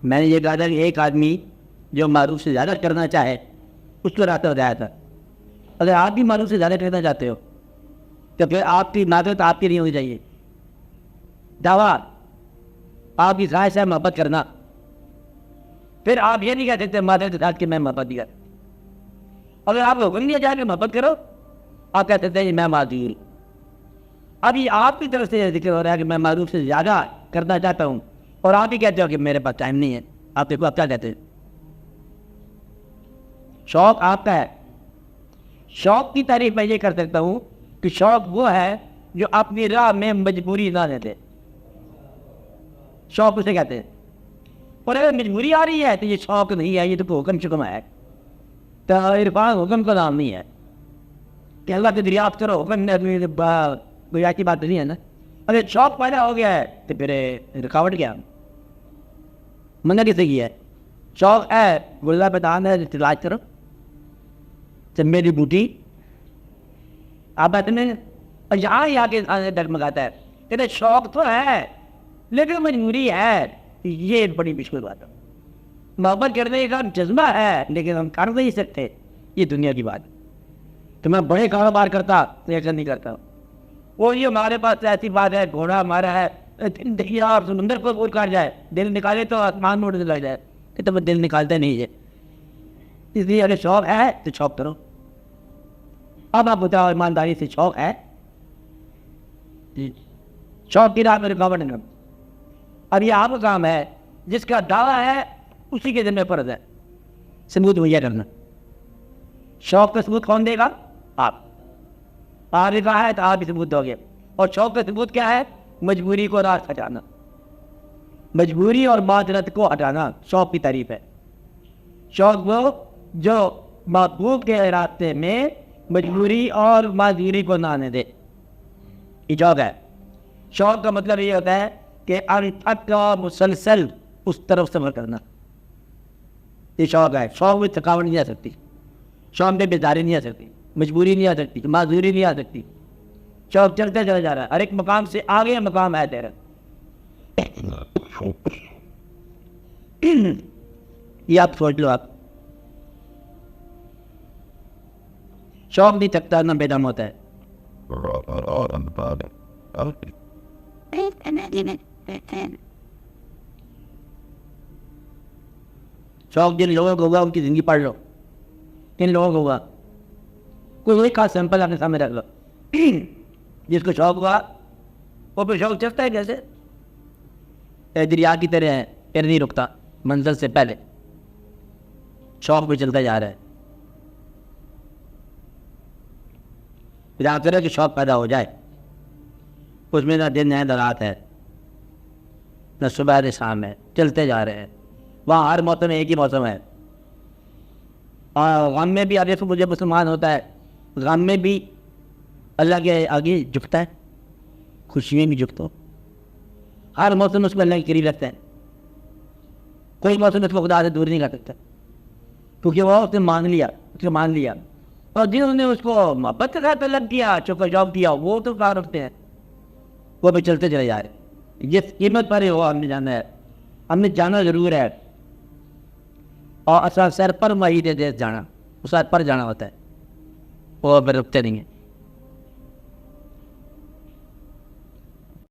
میں نے یہ کہا تھا کہ ایک آدمی جو معروف سے زیادہ کرنا چاہے اس کو راستہ بتایا تھا. اگر آپ بھی معروف سے زیادہ کرنا چاہتے ہو تو پھر آپ کی معذرت آپ کی نہیں ہونی چاہیے. دعویٰ آپ کی خواہش ہے محبت کرنا, پھر آپ یہ نہیں کہہ سکتے معذرت کے ساتھ کہ میں محبت نہیں کرتا. اگر آپ کو حکم دیا جائے کہ محبت کرو, آپ کہہ سکتے ہیں میں معذور ہوں. اب یہ آپ کی طرف سے یہ ذکر ہو رہا ہے کہ میں معروف سے زیادہ کرنا چاہتا ہوں, اور آپ ہی کہتے ہو کہ میرے پاس ٹائم نہیں ہے. آپ دیکھو آپ کیا کہتے ہیں, شوق آپ کا ہے. شوق کی تعریف میں یہ کر سکتا ہوں کہ شوق وہ ہے جو اپنی راہ میں مجبوری نہ دیتے, شوق اسے کہتے ہیں. اور اگر مجبوری آ رہی ہے تو یہ شوق نہیں ہے, یہ تو حکم شکم ہے. تو عرفان حکم کا نام نہیں ہے کہ اللہ کے دریافت کرو, حکم کوئی ایسی بات نہیں ہے نا. اگر شوق پیدا ہو گیا ہے تو پھر رکاوٹ کیا, منع کسے کی ہے؟ شوق ہے گلزار پہ دان ہے تلاش کرو, میری بوٹی آپ اتنے اور یہاں ہی آ کے ڈگمگاتا ہے. تیرے شوق تو ہے لیکن مجبوری ہے, یہ بڑی مشکل بات ہے. محبت کرنے کا جذبہ ہے لیکن ہم کر نہیں سکتے, یہ دنیا کی بات ہے. تو میں بڑے کاروبار کرتا ایسا نہیں کرتا. وہ یہ ہمارے پاس ایسی بات ہے, گھوڑا ہمارا ہے, دریا اور سمندر کو بول کر جائے, دل نکالے تو آسمان میں اڑنے لگ جائے, تو میں دل نکالتے نہیں ہے. اس لیے اگر شوق ہے تو شوق کرو. اب آپ بتاؤ ایمانداری سے شوق ہے؟ شوق کی راہ میں رکاوٹ نہیں. اب یہ آپ کا کام ہے, جس کا دعویٰ ہے اسی کے ذمہ فرض ہے ثبوت مہیا کرنا. شوق کا ثبوت کون دے گا؟ آپ نے کہا ہے تو آپ بھی ثبوت دو گے. اور شوق کا ثبوت کیا ہے؟ مجبوری کو راست ہٹانا, مجبوری اور معذرت کو ہٹانا شوق کی تعریف ہے. شوق وہ جو محبوب کے راستے میں مجبوری اور معذوری کو نہ آنے دے, یہ شوق ہے. شوق کا مطلب یہ ہوتا ہے کہ انتھک کا مسلسل اس طرف سفر کرنا, یہ شوق ہے. شوق میں تھکاوٹ نہیں آ سکتی, شوق میں بیداری نہیں آ سکتی, مجبوری نہیں آ سکتی, معذوری نہیں آ سکتی. شوق چلتے چلا جا رہا ہے, ہر ایک مقام سے آگے مقام ہے تیرا. یہ آپ سوچ لو. آپ شوق نہیں تھکتا نہ بے دم ہوتا ہے. شوق جن لوگوں کو ہوگا ان کی زندگی پڑھ لو, کن لوگوں کو ہوگا, کوئی وہی خاص سیمپل آپ کے سامنے رکھ لو. جس کو شوق ہوا وہ پھر شوق چلتا ہے جیسے دریا کی طرح ہے, پھر نہیں رکتا منزل سے پہلے, شوق بھی چلتا جا رہا ہے. پھر آپ کریں کہ شوق پیدا ہو جائے, اس میں نہ دن ہے نہ رات ہے, نہ صبح نہ شام ہے, چلتے جا رہے ہیں. وہاں ہر موسم میں ایک ہی موسم ہے. اور غم میں بھی اب مجھے مسلمان ہوتا ہے, غم میں بھی اللہ کے آگے جھکتا ہے, خوشی میں بھی جھکتا ہو. ہر موسم اس کو اللہ کے قریب رکھتا ہے. کوئی موسم اس کو خدا سے دور نہیں کر سکتا, کیونکہ وہ اس نے مان لیا. اور جنہوں نے اس کو محبت کے ساتھ طلب کیا, چوکا جاب کیا, وہ تو کہاں رکھتے ہیں, وہ بھی چلتے چلے جا رہے ہیں. جس قیمت پر ہے وہ ہم نے جانا ہے, ہم نے جانا ضرور ہے. اور اصل سر پر وہی دے جانا, اس پر جانا ہوتا ہے, وہ پھر رکتے نہیں ہیں.